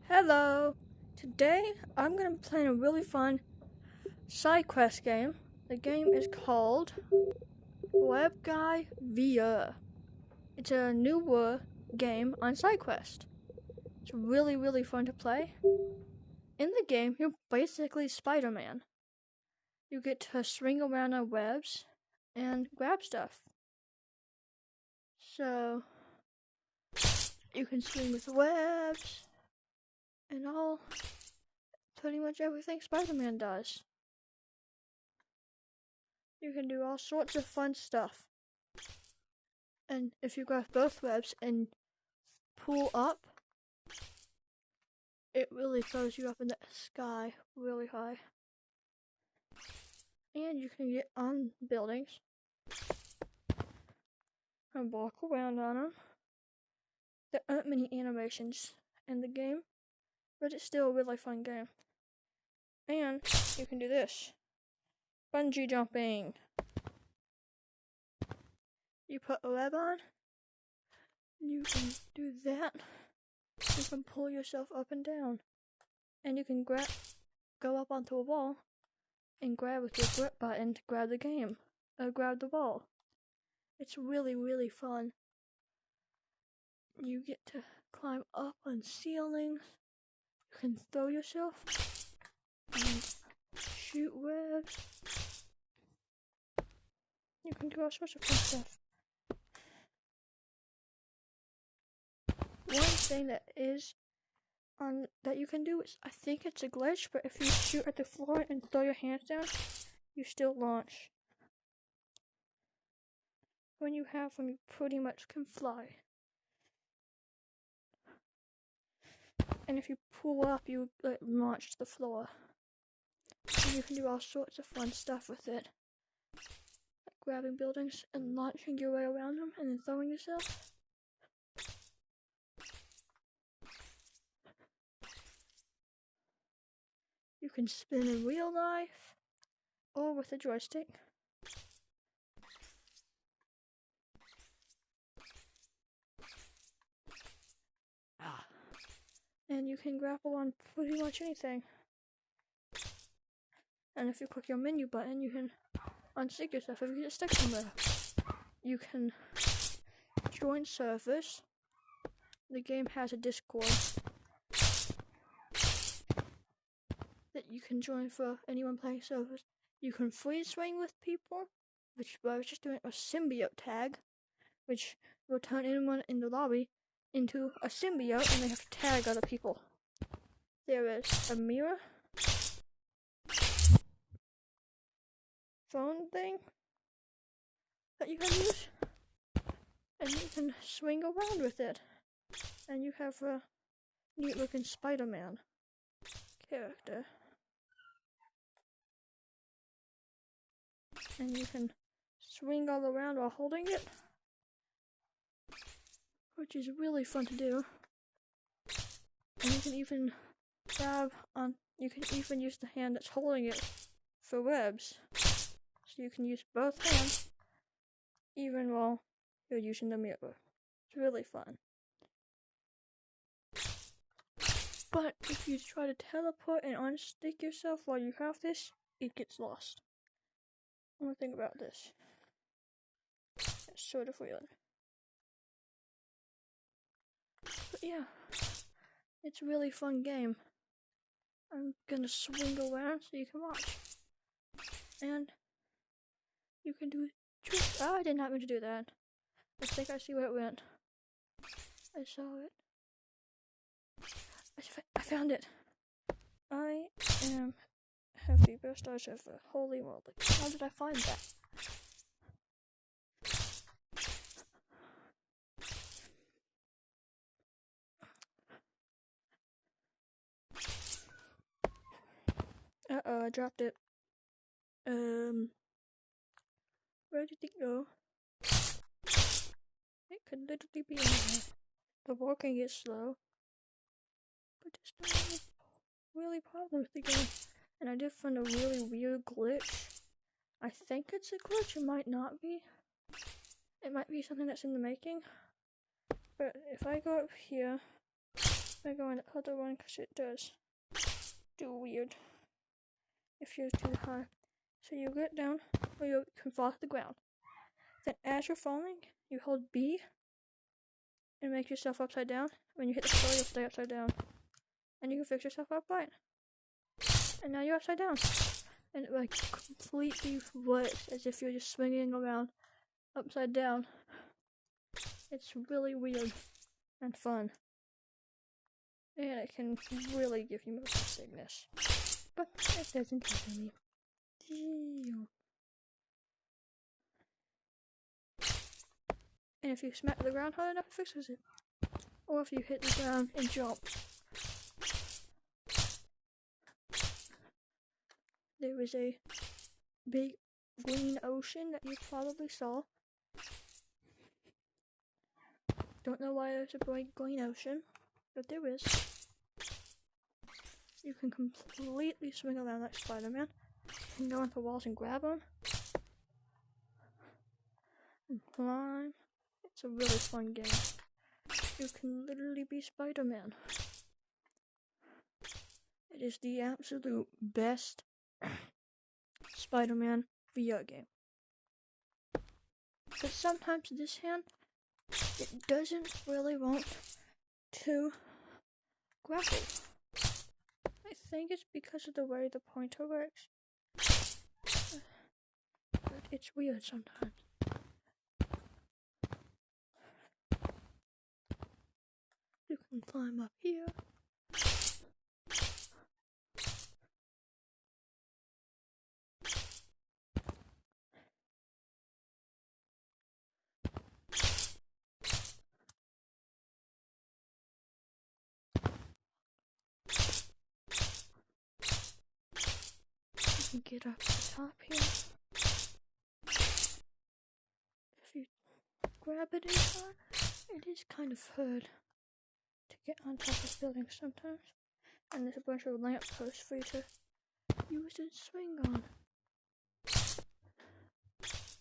Hello! Today I'm going to be playing a really fun side quest game. The game is called Web Guy VR. It's a newer game on SideQuest. It's really fun to play. In the game, you're basically Spider-Man. You get to swing around on webs and grab stuff. So, you can swing with webs and all, pretty much everything Spider-Man does. You can do all sorts of fun stuff. And if you grab both webs and pull up, it really throws you up in the sky really high. And you can get on buildings and walk around on them. There aren't many animations in the game, but it's still a really fun game. And you can do this. Bungee jumping. You put a web on, you can do that. You can pull yourself up and down. And you can go up onto a wall and grab with your grip button to grab the ball. It's really fun. You get to climb up on ceilings. You can throw yourself and shoot webs. You can do all sorts of fun stuff. One thing that you can do is, I think it's a glitch, but if you shoot at the floor and throw your hands down, you still launch. When you pretty much can fly. And if you pull up, you launch to the floor. And you can do all sorts of fun stuff with it. Like grabbing buildings and launching your way around them and then throwing yourself. You can spin in real life or with a joystick. And you can grapple on pretty much anything. And if you click your menu button, you can unstick yourself if you get stuck somewhere. You can join servers. The game has a Discord that you can join for anyone playing servers. You can freeze swing with people, which I was just doing a symbiote tag, which will turn anyone in the lobby into a symbiote and they have to tag other people. There is a mirror phone thing that you can use, and you can swing around with it. And you have a neat looking Spider-Man character. And you can swing all around while holding it, which is really fun to do. And you can even you can even use the hand that's holding it for webs. So you can use both hands, even while you're using the mirror. It's really fun. But if you try to teleport and unstick yourself while you have this, it gets lost. I'm gonna think about this. It's sort of weird. But yeah, it's a really fun game. I'm gonna swing around so you can watch. And you can do tricks. Oh, I did not mean to do that. I think I see where it went. I saw it. I found it. I have the best eyes ever. Holy moly. How did I find that? Uh-oh, I dropped it. Where did it go? It could literally be in there. The walking is slow. But there's no really problem with the game. And I did find a really weird glitch. I think it's a glitch, it might not be. It might be something that's in the making. But if I go up here I go in the other one because it does do weird if you're too high. So you get down, or you can fall to the ground. Then as you're falling, you hold B and make yourself upside down. When you hit the floor, you'll stay upside down. And you can fix yourself up right. And now you're upside down. And it like completely works as if you're just swinging around upside down. It's really weird and fun. And it can really give you motion sickness. But it doesn't bother me. And if you smack the ground hard enough, it fixes it. Or if you hit the ground and jump. There is a big green ocean that you probably saw. Don't know why there's a big green ocean, but there is. You can completely swing around like Spider-Man. You can go onto walls and grab them. And climb. It's a really fun game. You can literally be Spider-Man. It is the absolute best Spider-Man VR game. But sometimes this hand, it doesn't really want to grapple. I think it's because of the way the pointer works. But it's weird sometimes. You can climb up here. You can get up to the top here. If you grab it in time, it is kind of hard to get on top of buildings sometimes. And there's a bunch of lamp posts for you to use and swing on.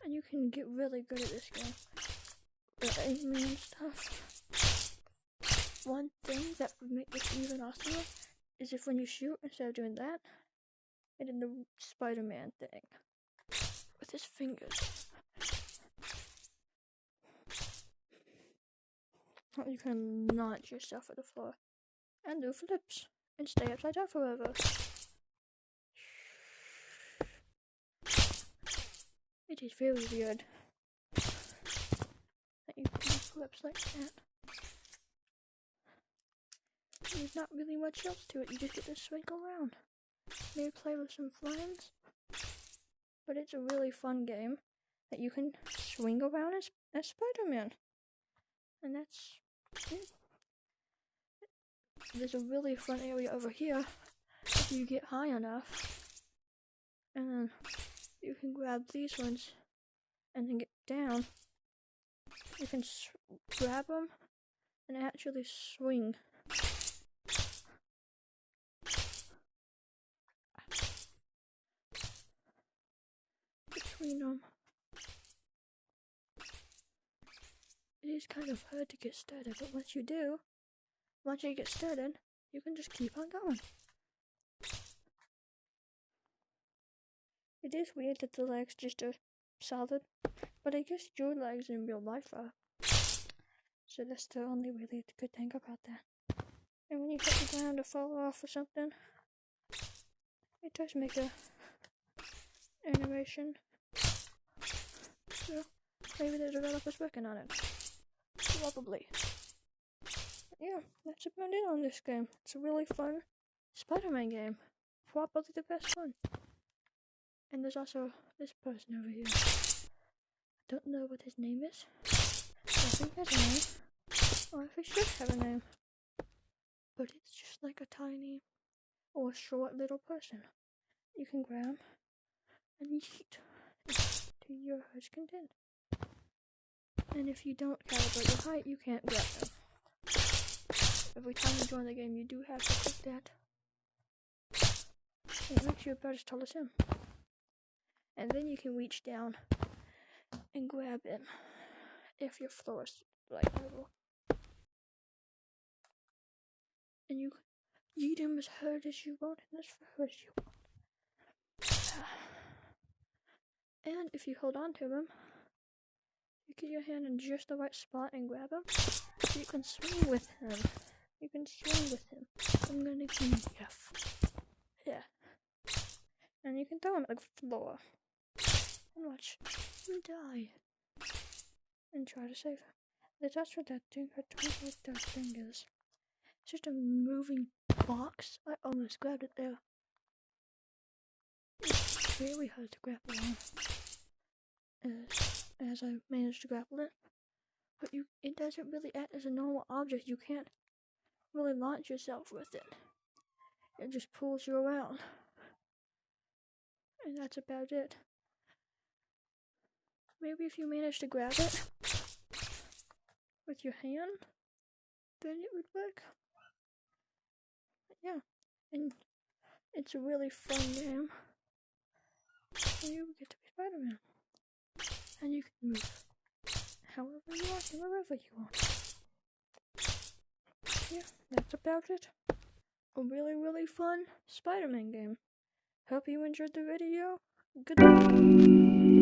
And you can get really good at this game. The aiming and stuff. One thing that would make this even awesomer is if when you shoot, instead of doing that, it did the Spider-Man thing. With his fingers. You can launch yourself at the floor. And do flips. And stay upside down forever. It is very weird that you can do flips like that. There's not really much else to it, you just get to swing around. Maybe play with some friends. But it's a really fun game that you can swing around as Spider-Man. And that's it. There's a really fun area over here if you get high enough. And then you can grab these ones and then get down. You can grab them and actually swing. Between them. It is kind of hard to get started, but once you get started, you can just keep on going. It is weird that the legs just are solid, but I guess your legs in real life are. So that's the only really good thing about that. And when you hit the ground to fall off or something, it does make a animation. So maybe the developer's working on it. Probably. Yeah, that's about it on this game. It's a really fun Spider-Man game. Probably the best one. And there's also this person over here. I don't know what his name is. I think he has a name. Or if he should have a name. But it's just like a tiny or short little person. You can grab and yeet to your heart's content. And if you don't calibrate your height, you can't grab them. Every time you join the game, you do have to click that. And it makes you about as tall as him. And then you can reach down and grab him if your floor is like level. and you can yeet him as hard as you want and as far as you want. And if you hold on to him, you get your hand in just the right spot and grab him. So you can swing with him. You can swing with him. I'm gonna give you F. Yeah. And you can throw him at the floor. And watch him die. And try to save him. That's what that thing, I don't know what that thing is. It's just a moving box. I almost grabbed it there. It's really hard to grapple on. As I managed to grapple it. But it doesn't really act as a normal object. You can't really launch yourself with it. It just pulls you around. And that's about it. Maybe if you manage to grab it with your hand, then it would work. Yeah. And it's a really fun game. And you get to be Spider-Man. And you can move however you want and wherever you want. Yeah, that's about it. A really, really fun Spider-Man game. Hope you enjoyed the video. Goodbye.